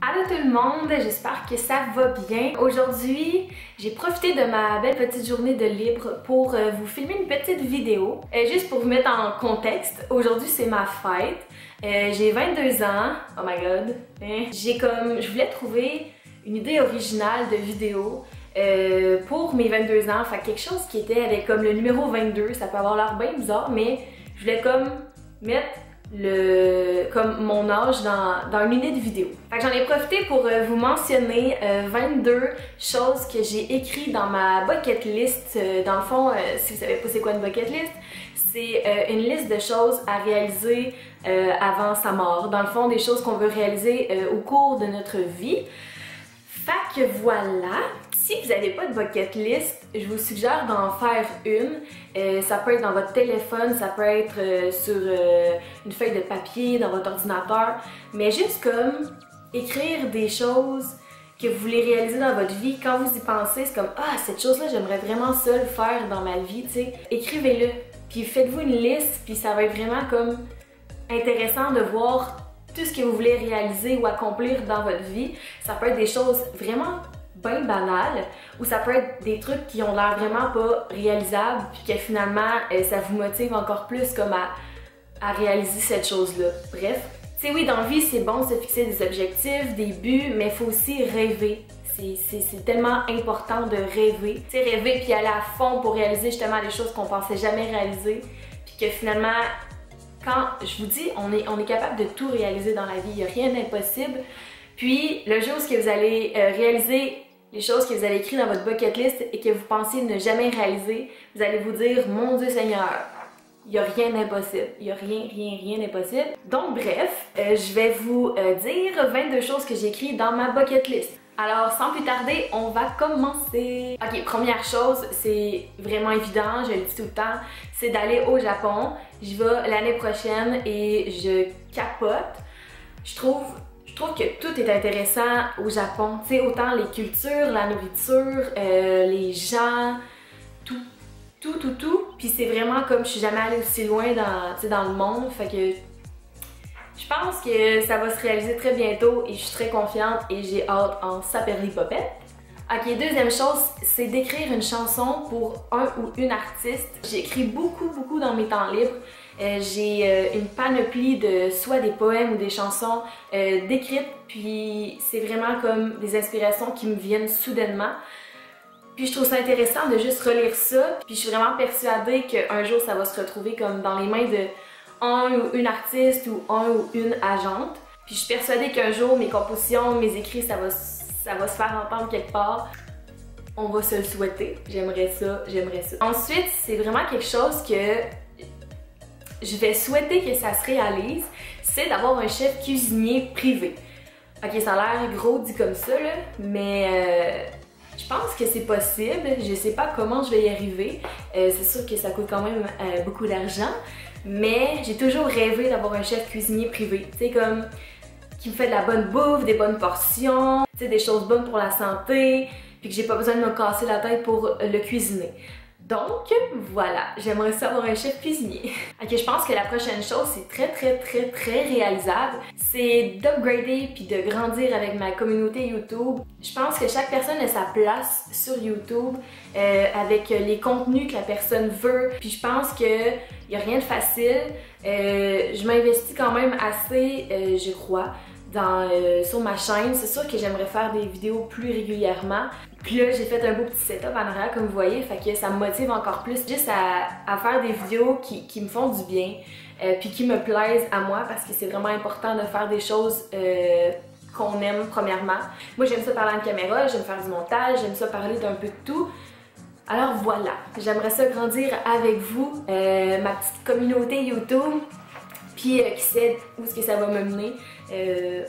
Allô tout le monde, j'espère que ça va bien. Aujourd'hui, j'ai profité de ma belle petite journée de libre pour vous filmer une petite vidéo. Juste pour vous mettre en contexte, aujourd'hui c'est ma fête. J'ai 22 ans, oh my god. Je voulais trouver une idée originale de vidéo pour mes 22 ans. Fait quelque chose qui était avec comme le numéro 22, ça peut avoir l'air bien bizarre, mais je voulais comme mettre comme mon âge dans une idée de vidéo. Fait que j'en ai profité pour vous mentionner 22 choses que j'ai écrites dans ma bucket list. Dans le fond, si vous savez pas c'est quoi une bucket list, c'est une liste de choses à réaliser avant sa mort. Dans le fond, des choses qu'on veut réaliser au cours de notre vie. Fait que voilà. Si vous n'avez pas de bucket list, je vous suggère d'en faire une. Ça peut être dans votre téléphone, ça peut être sur une feuille de papier, dans votre ordinateur. Mais juste comme écrire des choses que vous voulez réaliser dans votre vie. Quand vous y pensez, c'est comme « Ah, cette chose-là, j'aimerais vraiment ça le faire dans ma vie. » tu sais. Écrivez-le, puis faites-vous une liste, puis ça va être vraiment comme intéressant de voir tout ce que vous voulez réaliser ou accomplir dans votre vie. Ça peut être des choses vraiment bien banales, ou ça peut être des trucs qui ont l'air vraiment pas réalisables, puis que finalement ça vous motive encore plus comme à réaliser cette chose-là. Bref, tu sais, oui, dans la vie c'est bon de se fixer des objectifs, des buts, mais il faut aussi rêver. C'est tellement important de rêver. Tu sais, rêver puis aller à fond pour réaliser justement des choses qu'on pensait jamais réaliser, puis que finalement, quand je vous dis, on est capable de tout réaliser dans la vie, il n'y a rien d'impossible. Puis le jour où vous allez réaliser les choses que vous avez écrites dans votre bucket list et que vous pensez ne jamais réaliser, vous allez vous dire « Mon Dieu Seigneur, il n'y a rien d'impossible. Il n'y a rien d'impossible. » Donc bref, je vais vous dire 22 choses que j'ai écrites dans ma bucket list. Alors sans plus tarder, on va commencer. Ok, première chose, c'est vraiment évident, je le dis tout le temps, c'est d'aller au Japon. J'y vais l'année prochaine et je capote. Je trouve que tout est intéressant au Japon. Tu sais, autant les cultures, la nourriture, les gens, tout. Puis c'est vraiment comme je suis jamais allée aussi loin dans le monde. Fait que je pense que ça va se réaliser très bientôt et je suis très confiante et j'ai hâte en saperlipopette. Ok, deuxième chose, c'est d'écrire une chanson pour un ou une artiste. J'écris beaucoup dans mes temps libres. J'ai une panoplie de soit des poèmes ou des chansons d'écrites, puis c'est vraiment comme des inspirations qui me viennent soudainement. Puis je trouve ça intéressant de juste relire ça, puis je suis vraiment persuadée qu'un jour ça va se retrouver comme dans les mains de un ou une artiste ou un ou une agente. Puis je suis persuadée qu'un jour mes compositions, mes écrits, ça va se faire entendre quelque part. On va se le souhaiter. J'aimerais ça. Ensuite, c'est vraiment quelque chose que je vais souhaiter que ça se réalise, c'est d'avoir un chef cuisinier privé. Ok, ça a l'air gros dit comme ça, là, mais je pense que c'est possible. Je sais pas comment je vais y arriver. C'est sûr que ça coûte quand même beaucoup d'argent, mais j'ai toujours rêvé d'avoir un chef cuisinier privé. Tu sais, comme qui me fait de la bonne bouffe, des bonnes portions, tu sais, des choses bonnes pour la santé, puis que j'ai pas besoin de me casser la tête pour le cuisiner. Donc voilà, j'aimerais ça avoir un chef cuisinier. Ok, je pense que la prochaine chose, c'est très réalisable, c'est d'upgrader puis de grandir avec ma communauté YouTube. Je pense que chaque personne a sa place sur YouTube avec les contenus que la personne veut. Puis je pense qu'il n'y a rien de facile. Je m'investis quand même assez, je crois, sur ma chaîne. C'est sûr que j'aimerais faire des vidéos plus régulièrement. Puis là, j'ai fait un beau petit setup en arrière, comme vous voyez, fait que ça me motive encore plus juste à faire des vidéos qui me font du bien, puis qui me plaisent à moi, parce que c'est vraiment important de faire des choses qu'on aime premièrement. Moi, j'aime ça parler en caméra, j'aime faire du montage, j'aime ça parler d'un peu de tout. Alors voilà, j'aimerais ça grandir avec vous, ma petite communauté YouTube, puis qui sait où est-ce que ça va me mener,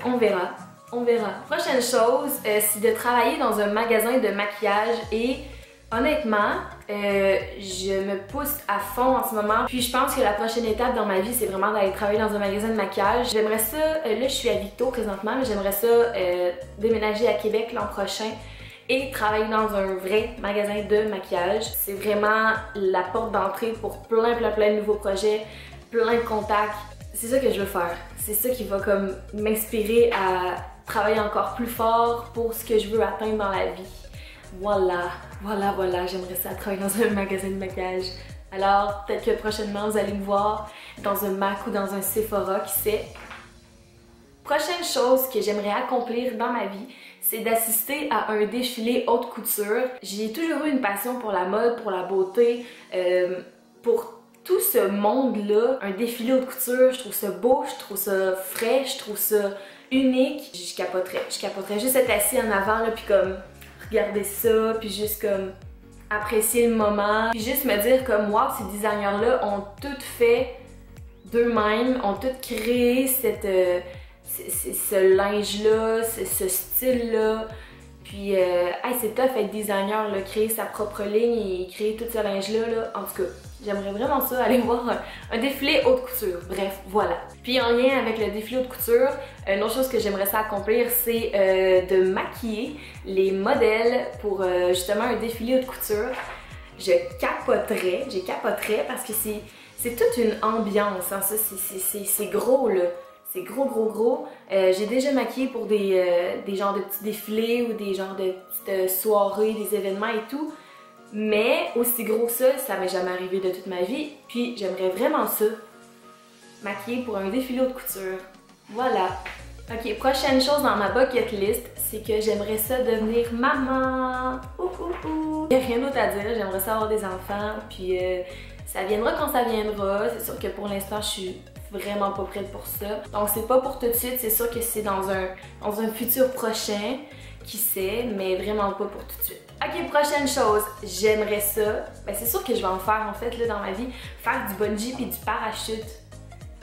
on verra. On verra. Prochaine chose, c'est de travailler dans un magasin de maquillage et honnêtement, je me pousse à fond en ce moment. Puis je pense que la prochaine étape dans ma vie, c'est vraiment d'aller travailler dans un magasin de maquillage. J'aimerais ça, là je suis à Victo présentement, mais j'aimerais ça déménager à Québec l'an prochain et travailler dans un vrai magasin de maquillage. C'est vraiment la porte d'entrée pour plein de nouveaux projets, plein de contacts. C'est ça que je veux faire. C'est ça qui va comme m'inspirer à travailler encore plus fort pour ce que je veux atteindre dans la vie. Voilà, j'aimerais ça travailler dans un magasin de maquillage. Alors, peut-être que prochainement, vous allez me voir dans un MAC ou dans un Sephora, qui sait. Prochaine chose que j'aimerais accomplir dans ma vie, c'est d'assister à un défilé haute couture. J'ai toujours eu une passion pour la mode, pour la beauté, pour tout ce monde-là. Un défilé haute couture, je trouve ça beau, je trouve ça frais, je trouve ça unique. Je capoterais juste être assis en avant, là, puis comme regarder ça, puis juste comme apprécier le moment, puis juste me dire comme wow, ces designers-là ont tout fait d'eux-mêmes, ont tout créé ce linge-là, ce style-là. Puis, c'est tough être designer, là, créer sa propre ligne et créer tout ce linge-là. Là. En tout cas, j'aimerais vraiment ça, aller voir un défilé haute couture. Bref, voilà. Puis en lien avec le défilé haute couture, une autre chose que j'aimerais ça accomplir, c'est de maquiller les modèles pour justement un défilé haute couture. Je capoterais parce que c'est toute une ambiance, hein, ça, c'est gros là. C'est gros. J'ai déjà maquillé pour des genres de petits défilés ou des genres de petites soirées, des événements et tout. Mais aussi gros que ça m'est jamais arrivé de toute ma vie. Puis j'aimerais vraiment ça, maquiller pour un défilé haute couture. Voilà. Ok, prochaine chose dans ma bucket list, c'est que j'aimerais ça devenir maman. Il n'y a rien d'autre à dire, j'aimerais ça avoir des enfants. Puis ça viendra quand ça viendra. C'est sûr que pour l'instant, je suis vraiment pas prête pour ça. Donc c'est pas pour tout de suite, c'est sûr que c'est dans un futur prochain, qui sait, mais vraiment pas pour tout de suite. Ok, prochaine chose, j'aimerais ça, ben c'est sûr que je vais en faire en fait là dans ma vie, faire du bungee puis du parachute.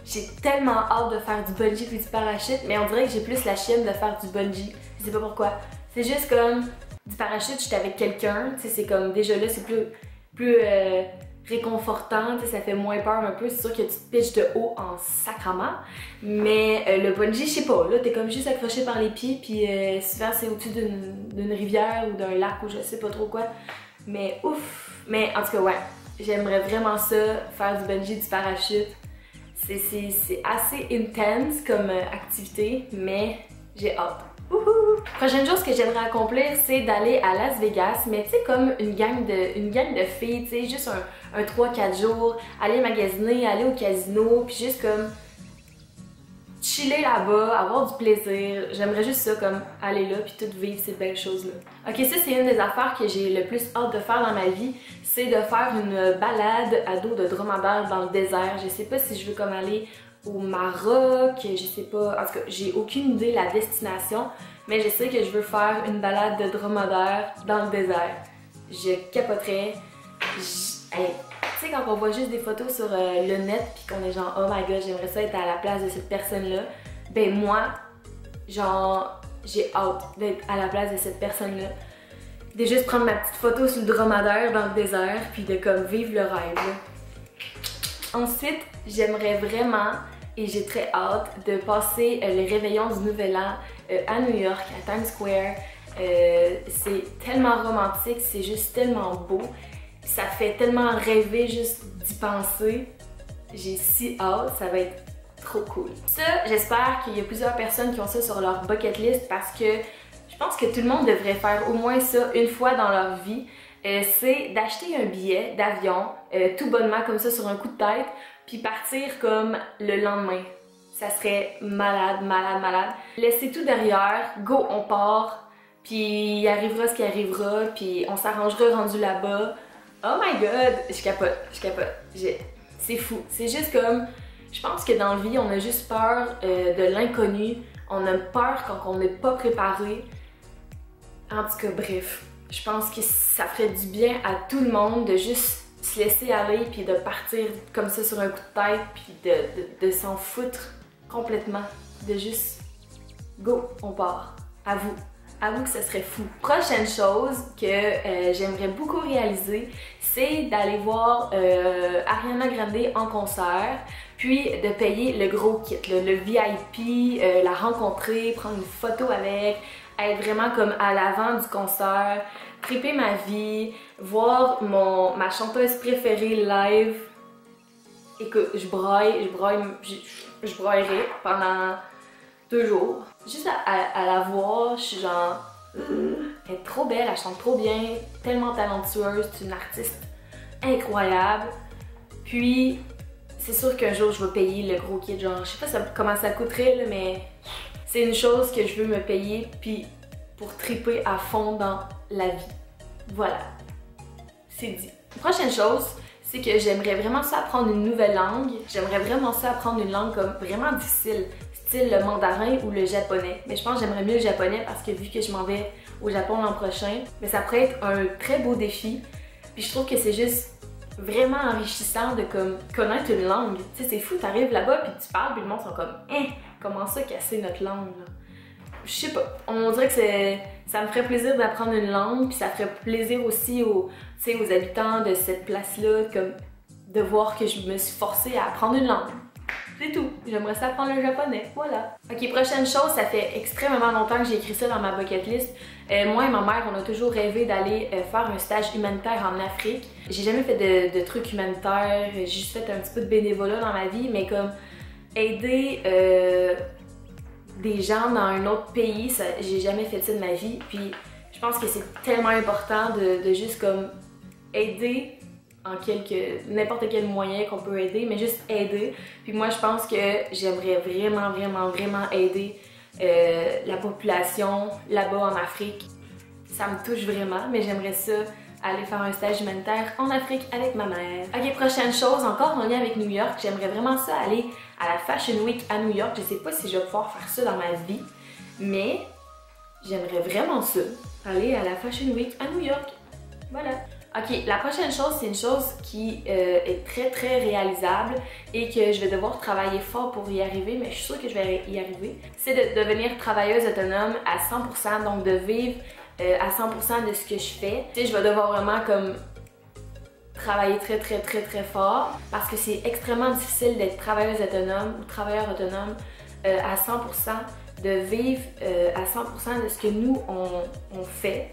J'ai tellement hâte de faire du bungee puis du parachute, mais on dirait que j'ai plus la chienne de faire du bungee. Je sais pas pourquoi. C'est juste comme du parachute, j'étais avec quelqu'un, tu sais, c'est comme déjà là c'est plus réconfortant, ça fait moins peur un peu, c'est sûr que tu te pitches de haut en sacrament, mais le bungee, je sais pas, là t'es comme juste accroché par les pieds, puis souvent c'est au-dessus d'une rivière ou d'un lac ou je sais pas trop quoi, mais ouf! Mais en tout cas, ouais, j'aimerais vraiment ça, faire du bungee, du parachute. C'est assez intense comme activité, mais j'ai hâte. Wouhou! Prochaine chose que j'aimerais accomplir, c'est d'aller à Las Vegas, mais tu sais, comme une gang de filles, tu sais, juste un 3-4 jours, aller magasiner, aller au casino, puis juste comme chiller là-bas, avoir du plaisir. J'aimerais juste ça, comme aller là, puis tout vivre ces belles choses-là. Ok, ça c'est une des affaires que j'ai le plus hâte de faire dans ma vie, c'est de faire une balade à dos de dromadaire dans le désert. Je sais pas si je veux comme aller au Maroc, je sais pas, en tout cas j'ai aucune idée de la destination, mais je sais que je veux faire une balade de dromadaire dans le désert. Je capoterais. Hey, tu sais, quand on voit juste des photos sur le net puis qu'on est genre oh my god, j'aimerais ça être à la place de cette personne-là, ben moi, genre, j'ai hâte d'être à la place de cette personne-là. De juste prendre ma petite photo sur le dromadaire dans le désert puis de comme vivre le rêve. Là. Ensuite, j'aimerais vraiment, et j'ai très hâte, de passer les réveillons du Nouvel An à New York, à Times Square. C'est tellement romantique, c'est juste tellement beau. Ça fait tellement rêver juste d'y penser. J'ai si hâte, ça va être trop cool. Ça, j'espère qu'il y a plusieurs personnes qui ont ça sur leur bucket list parce que je pense que tout le monde devrait faire au moins ça une fois dans leur vie. C'est d'acheter un billet d'avion tout bonnement comme ça sur un coup de tête puis partir comme le lendemain. Ça serait malade. Laissez tout derrière, go, on part, puis il arrivera ce qui arrivera, puis on s'arrangera rendu là-bas. Oh my god, je capote. C'est fou. C'est juste comme, je pense que dans la vie, on a juste peur de l'inconnu. On a peur quand on n'est pas préparé. En tout cas, bref, je pense que ça ferait du bien à tout le monde de juste se laisser aller puis de partir comme ça sur un coup de tête puis de s'en foutre complètement. De juste, go, on part. Avoue que ce serait fou. Prochaine chose que j'aimerais beaucoup réaliser, c'est d'aller voir Ariana Grande en concert, puis de payer le gros kit, le VIP, la rencontrer, prendre une photo avec, être vraiment comme à l'avant du concert, triper ma vie, voir ma chanteuse préférée live. Écoute, je broyerais toujours. Juste à la voir, je suis genre... Elle est trop belle, elle chante trop bien, tellement talentueuse, c'est une artiste incroyable. Puis, c'est sûr qu'un jour je vais payer le gros kit, genre, je sais pas comment ça coûterait, là, mais c'est une chose que je veux me payer, puis pour triper à fond dans la vie. Voilà, c'est dit. Prochaine chose, c'est que j'aimerais vraiment ça apprendre une nouvelle langue. J'aimerais vraiment ça apprendre une langue comme vraiment difficile, style le mandarin ou le japonais. Mais je pense que j'aimerais mieux le japonais parce que vu que je m'en vais au Japon l'an prochain, mais ça pourrait être un très beau défi. Puis je trouve que c'est juste vraiment enrichissant de comme connaître une langue. Tu sais, c'est fou, t'arrives là-bas puis tu parles puis le monde sont comme « Hein, comment ça casser notre langue là? » Je sais pas, on dirait que ça me ferait plaisir d'apprendre une langue puis ça ferait plaisir aussi aux habitants de cette place-là comme de voir que je me suis forcée à apprendre une langue. C'est tout. J'aimerais ça apprendre le japonais. Voilà. Ok, prochaine chose, ça fait extrêmement longtemps que j'ai écrit ça dans ma bucket list. Moi et ma mère, on a toujours rêvé d'aller faire un stage humanitaire en Afrique. J'ai jamais fait de trucs humanitaires, j'ai juste fait un petit peu de bénévolat dans ma vie, mais comme aider des gens dans un autre pays, j'ai jamais fait ça de ma vie. Puis je pense que c'est tellement important de juste comme aider en n'importe quel moyen qu'on peut aider, mais juste aider. Puis moi, je pense que j'aimerais vraiment aider la population là-bas en Afrique. Ça me touche vraiment, mais j'aimerais ça aller faire un stage humanitaire en Afrique avec ma mère. Ok, prochaine chose, encore en lien avec New York, j'aimerais vraiment ça aller à la Fashion Week à New York. Je sais pas si je vais pouvoir faire ça dans ma vie, mais j'aimerais vraiment ça, aller à la Fashion Week à New York. Voilà. Ok, la prochaine chose, c'est une chose qui est très réalisable et que je vais devoir travailler fort pour y arriver, mais je suis sûre que je vais y arriver. C'est de devenir travailleuse autonome à 100%, donc de vivre à 100% de ce que je fais. Tu sais, je vais devoir vraiment comme travailler très fort parce que c'est extrêmement difficile d'être travailleuse autonome ou travailleur autonome à 100%, de vivre à 100% de ce que nous on fait.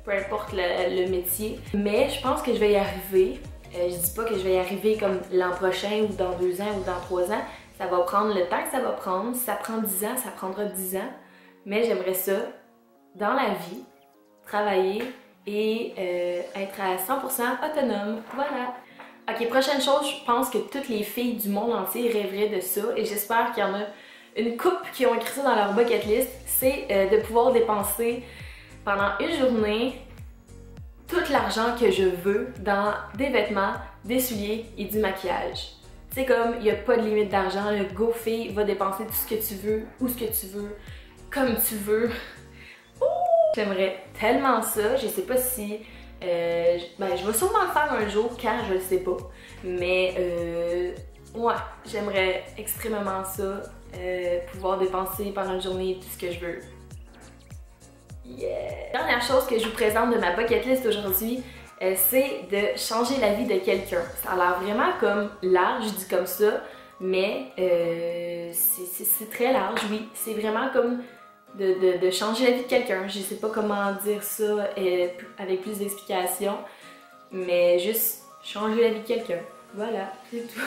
Peu importe le métier. Mais je pense que je vais y arriver. Je dis pas que je vais y arriver comme l'an prochain ou dans 2 ans ou dans 3 ans. Ça va prendre le temps que ça va prendre. Si ça prend 10 ans, ça prendra 10 ans. Mais j'aimerais ça, dans la vie, travailler et être à 100% autonome. Voilà. Ok, prochaine chose, je pense que toutes les filles du monde entier rêveraient de ça et j'espère qu'il y en a une couple qui ont écrit ça dans leur bucket list. C'est de pouvoir dépenser pendant une journée tout l'argent que je veux dans des vêtements, des souliers et du maquillage. C'est comme, il n'y a pas de limite d'argent, le go fille va dépenser tout ce que tu veux, où ce que tu veux, comme tu veux. J'aimerais tellement ça, je sais pas si... je vais sûrement le faire un jour, quand je le sais pas. Mais ouais, j'aimerais extrêmement ça, pouvoir dépenser pendant une journée tout ce que je veux. Yeah! Dernière chose que je vous présente de ma bucket list aujourd'hui, c'est de changer la vie de quelqu'un. Ça a l'air vraiment comme large, je dis comme ça, mais c'est très large, oui. C'est vraiment comme de changer la vie de quelqu'un. Je sais pas comment dire ça avec plus d'explications, mais juste changer la vie de quelqu'un. Voilà, c'est tout.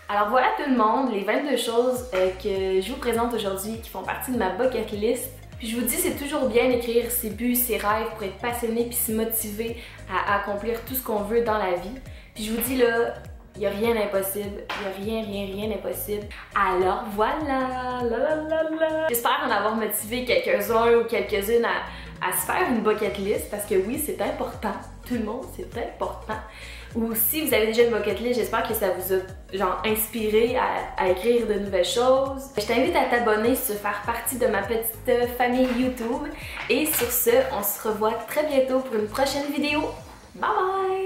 Alors voilà tout le monde, les 22 choses que je vous présente aujourd'hui qui font partie de ma bucket list. Puis je vous dis, c'est toujours bien d'écrire ses buts, ses rêves pour être passionné puis se motiver à accomplir tout ce qu'on veut dans la vie. Puis je vous dis là, il n'y a rien d'impossible, il n'y a rien d'impossible. Alors voilà, J'espère en avoir motivé quelques-uns ou quelques-unes à se faire une bucket list parce que oui, c'est important. Tout le monde, c'est important. Ou si vous avez déjà une bucket list, j'espère que ça vous a genre inspiré à écrire de nouvelles choses. Je t'invite à t'abonner si tu veux faire partie de ma petite famille YouTube. Et sur ce, on se revoit très bientôt pour une prochaine vidéo. Bye bye!